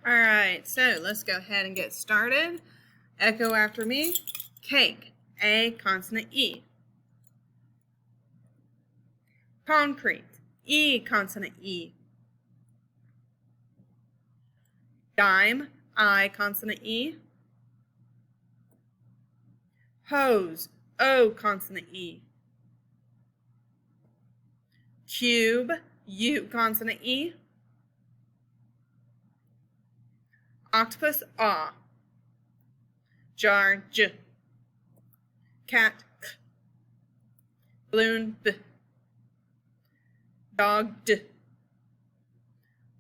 All right, so let's go ahead and get started. Echo after me. Cake, A, consonant E. Concrete, E, consonant E. Dime, I, consonant E. Hose, O, consonant E. Cube, U, consonant E. Octopus, A. Jar, J. Cat, K. Balloon, B. Dog, D.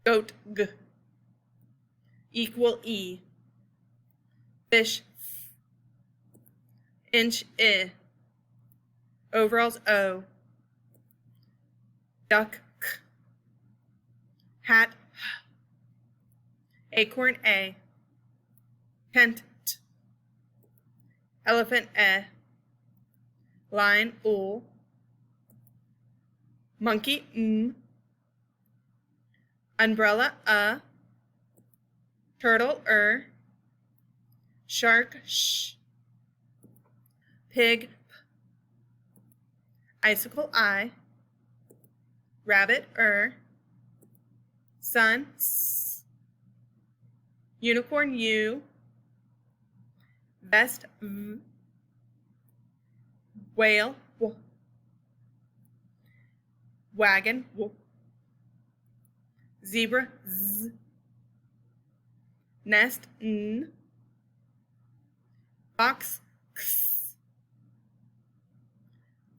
Goat, G. Equal, E. Fish, F. Inch, I. Overalls, O. Duck, K. Hat, H. Acorn, A. Tent, T. Elephant, E. Lion, U. Monkey, M. Umbrella, A. Turtle, Shark, Sh. Pig, P. Icicle, I. Rabbit, Sun, S. Unicorn, U. Vest, V. Whale, W. Wagon, W. Zebra, Z. Nest, N. Fox, X.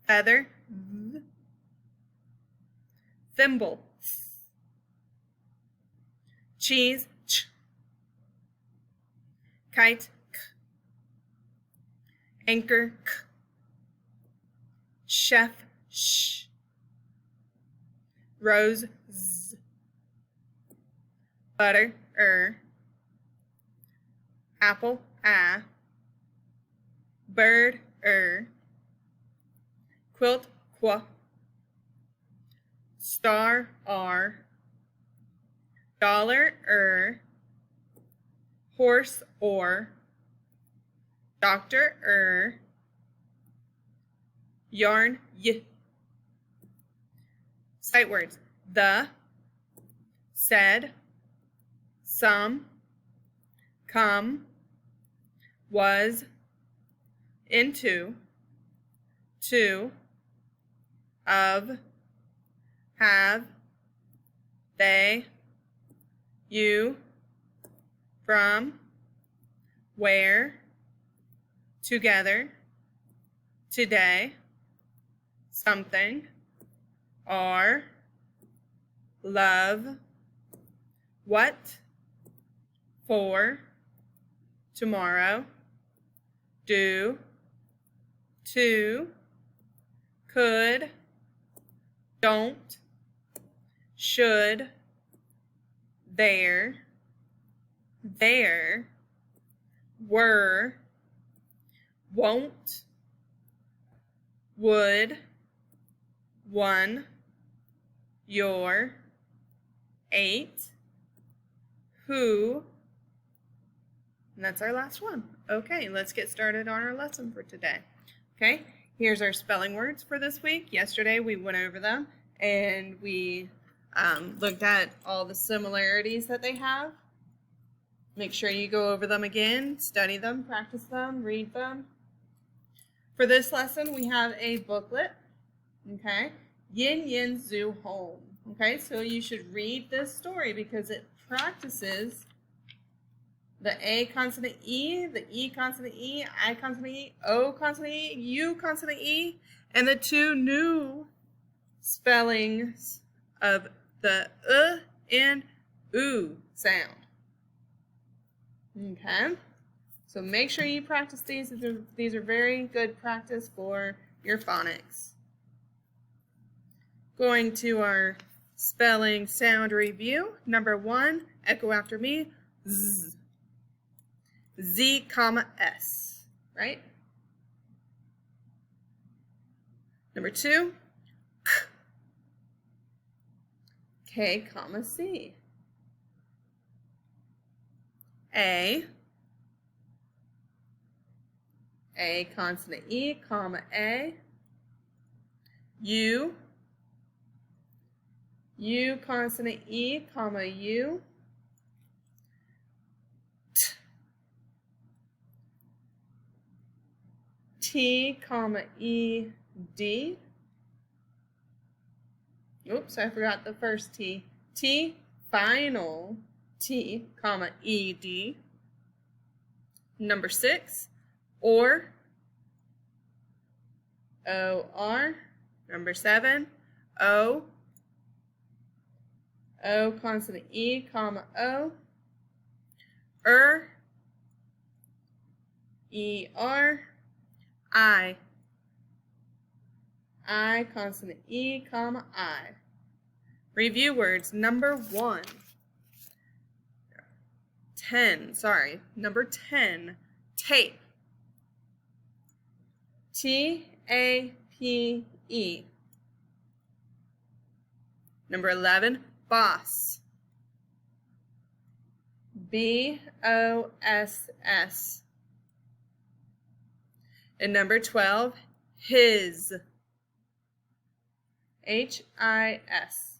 Feather, V. Thimble, Th. Cheese, Ch. Kite, K. Anchor, K. Chef, Sh. Rose, Z. Butter, Apple, A. Bird, Quilt, Qu. Star, R. Dollar, Horse, or. Doctor, Yarn, Y. Sight words: the, said, some, come, was, into, to, of, have, they, you, from, where, together, today, something, are, love, what, for, tomorrow, do, to, could, don't, should, there, were, won't, would, one, your, ate, who, and that's our last one. Okay, let's get started on our lesson for today. Okay, here's our spelling words for this week. Yesterday we went over them and we looked at all the similarities that they have. Make sure you go over them again, study them, practice them, read them. For this lesson, we have a booklet, okay? Yin Yin Zoo Home, okay? So you should read this story because it practices the A consonant E, the E consonant E, I consonant E, O consonant E, U consonant E, and the two new spellings of the and oo sound. Okay, so make sure you practice these. These are very good practice for your phonics. Going to our spelling sound review. Number 1, echo after me, Z. Z, comma, S, right? Number 2, K, comma, C. A consonant E, comma A. U consonant E, comma U. T, comma E, D. Oops, I forgot the first T. T, final T, comma E, D. Number 6, or, O-R. Number 7, O consonant E, comma O. E-R. I consonant E, comma I. Review words. Number 10, number 10, tape. T-A-P-E. Number 11, boss. B-O-S-S. And number 12, his. H-I-S.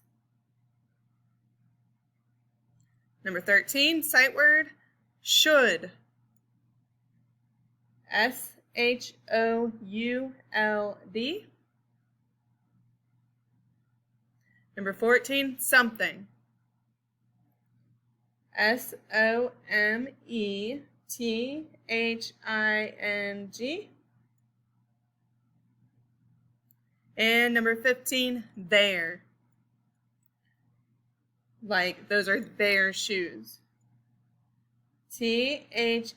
Number 13, sight word, should. S-H-O-U-L-D. Number 14, something. S-O-M-E-T-H-I-N-G. And number 15, their. Like, those are their shoes. T-H-E-I-R.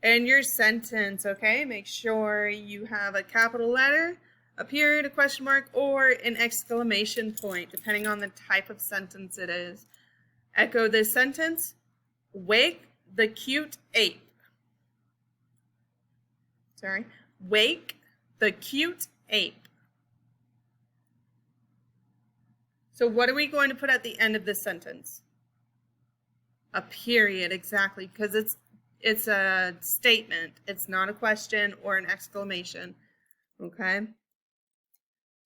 And your sentence, okay? Make sure you have a capital letter, a period, a question mark, or an exclamation point, depending on the type of sentence it is. Echo this sentence. Wake the cute ape. Wake the cute ape. So what are we going to put at the end of this sentence? A period, exactly, because it's a statement. It's not a question or an exclamation, okay?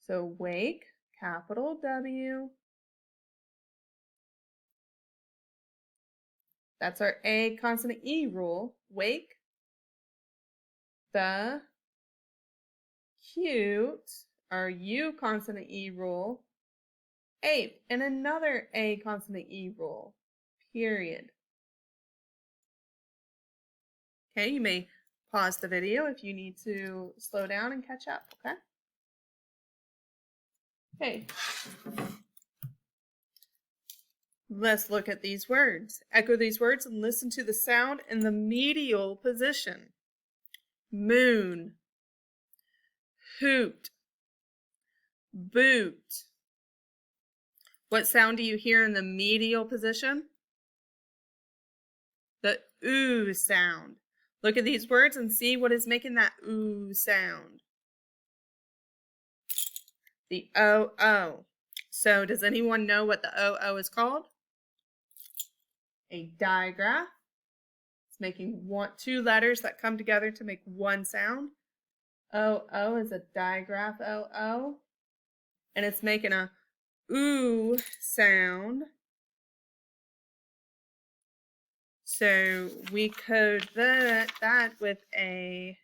So wake, capital W. That's our A consonant E rule. Wake the cute, our U consonant E rule, ape, and another A consonant E rule, period. Okay, you may pause the video if you need to slow down and catch up, okay? Okay. Let's look at these words. Echo these words and listen to the sound in the medial position. Moon, hoot, boot. What sound do you hear in the medial position? The ooh sound. Look at these words and see what is making that ooh sound. The O-O. So does anyone know what the O-O is called? A digraph. It's making two letters that come together to make one sound. O-O is a digraph O-O. And it's making a ooh sound. So we code that with a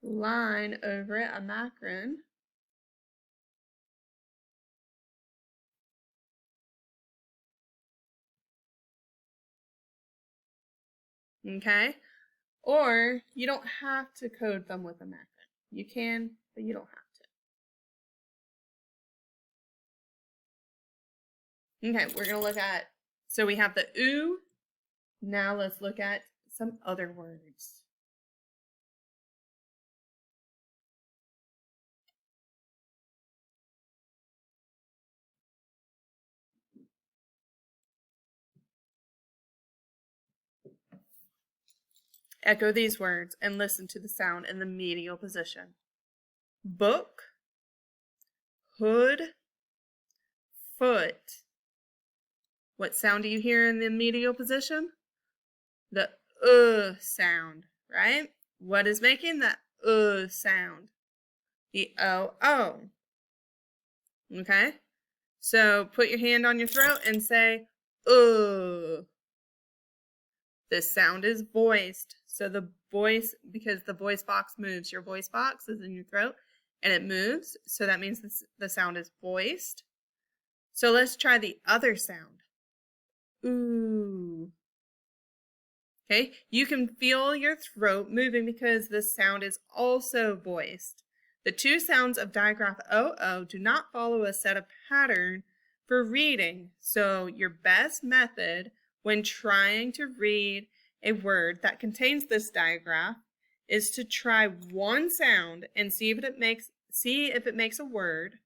line over it, a macron. Okay? Or you don't have to code them with a macron. You can, but you don't have to. Okay, we're going to look at, so we have the ooh. Now let's look at some other words. Echo these words and listen to the sound in the medial position. Book, hood, foot. What sound do you hear in the medial position? The sound, right? What is making that sound? The O. Okay? So put your hand on your throat and say, This sound is voiced. So the voice, because the voice box moves, your voice box is in your throat and it moves. So that means the sound is voiced. So let's try the other sound. Ooh. Okay, you can feel your throat moving because the sound is also voiced. The two sounds of digraph OO do not follow a set of pattern for reading. So your best method when trying to read a word that contains this digraph is to try one sound and see if it makes a word.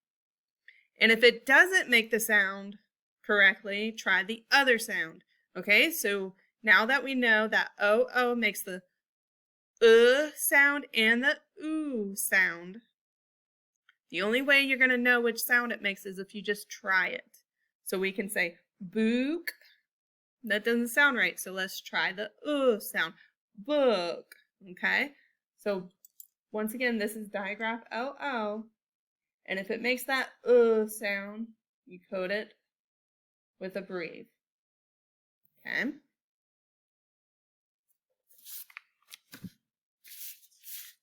And if it doesn't make the sound correctly, try the other sound. Okay, so now that we know that OO makes the sound and the oo sound, the only way you're going to know which sound it makes is if you just try it. So we can say book. That doesn't sound right, so let's try the sound. Book. Okay, so once again, this is digraph OO. And if it makes that sound, you code it with a breathe. Okay.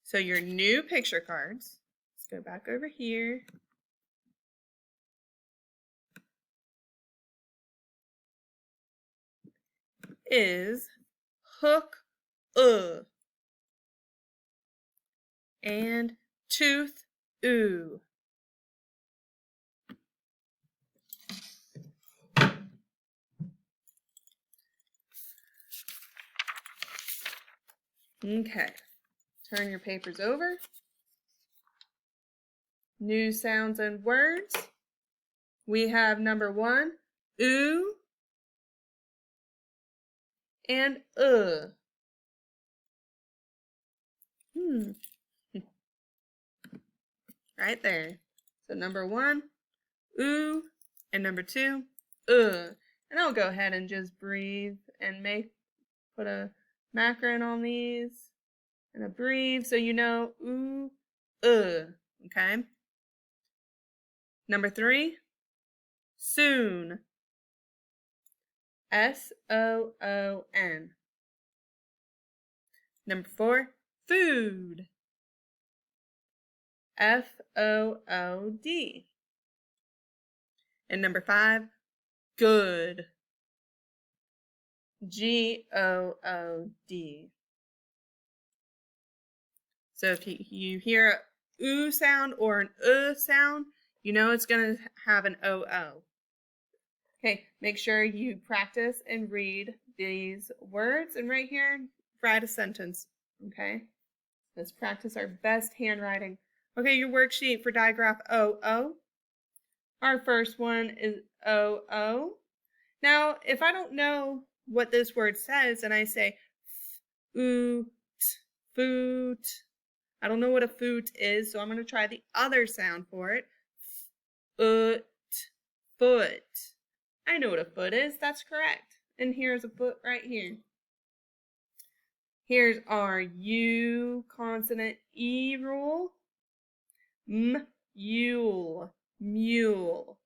So your new picture cards, let's go back over here. Is hook and tooth oo. Okay, turn your papers over. New sounds and words. We have number 1, oo and Right there. So number 1, oo, and number 2, And I'll go ahead and just breathe and put a macron on these and a breathe so you know oo, okay? Number 3, soon. SOON. Number 4, food. FOOD. And number 5, good. GOOD. So if you hear a oo sound or an sound, you know it's going to have an OO. Okay, make sure you practice and read these words, and right here, write a sentence, okay? Let's practice our best handwriting. Okay, your worksheet for digraph OO. Our first one is OO. Now, if I don't know what this word says and I say oot, foot, I don't know what a foot is, so I'm going to try the other sound for it. Foot, foot. I know what a foot is, that's correct. And here's a foot right here. Here's our U consonant E rule. Mule, mule.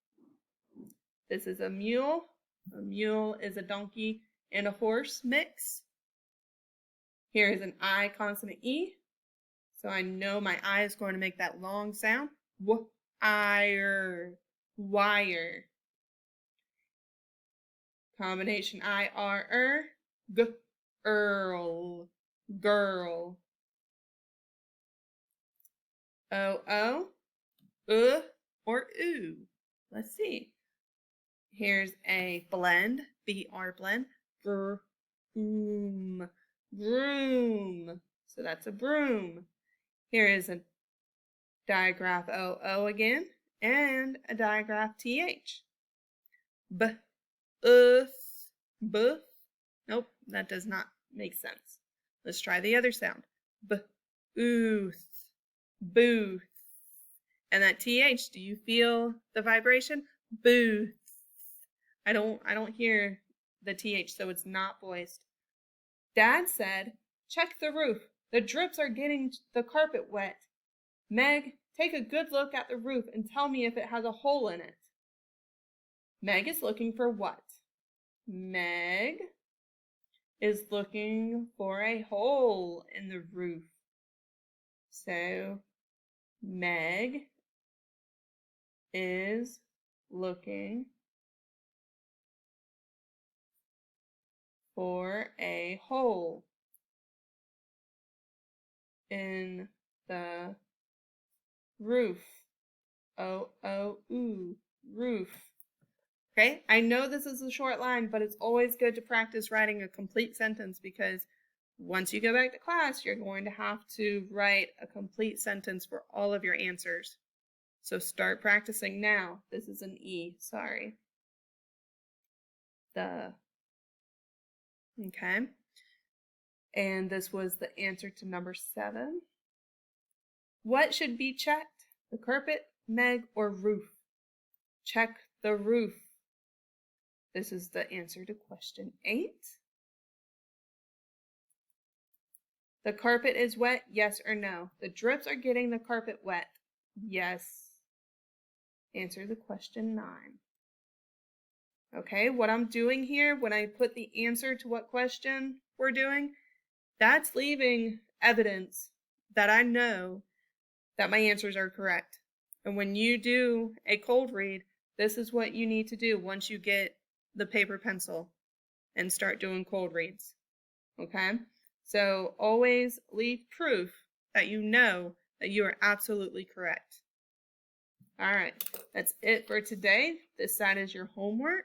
This is a mule. A mule is a donkey and a horse mix. Here is an I consonant E. So I know my I is going to make that long sound. Wire, wire. Combination I-R-R, girl, girl. O-O, or oo. Let's see. Here's a blend, B-R blend, broom, broom. So that's a broom. Here is a digraph O-O again, and a digraph T-H. Booth. Nope, that does not make sense. Let's try the other sound. Booth. Booth. And that TH, do you feel the vibration? Booth. I don't hear the TH, so it's not voiced. Dad said, check the roof. The drips are getting the carpet wet. Meg, take a good look at the roof and tell me if it has a hole in it. Meg is looking for what? Meg is looking for a hole in the roof. So Meg is looking for a hole in the roof. O-O-oo, roof. Okay, I know this is a short line, but it's always good to practice writing a complete sentence because once you go back to class, you're going to have to write a complete sentence for all of your answers. So start practicing now. This is an E, sorry. Okay. And this was the answer to number 7. What should be checked? The carpet, Meg, or roof? Check the roof. This is the answer to question 8. The carpet is wet, yes or no? The drips are getting the carpet wet. Yes. Answer the question 9. Okay, what I'm doing here when I put the answer to what question we're doing, that's leaving evidence that I know that my answers are correct. And when you do a cold read, this is what you need to do once you get the paper pencil and start doing cold reads. Okay? So always leave proof that you know that you are absolutely correct. All right, that's it for today. This side is your homework.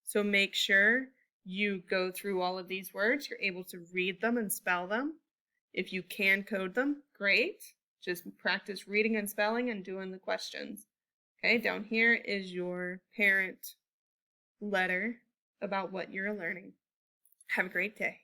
So make sure you go through all of these words. You're able to read them and spell them. If you can code them, great. Just practice reading and spelling and doing the questions. Okay, down here is your parent letter about what you're learning. Have a great day.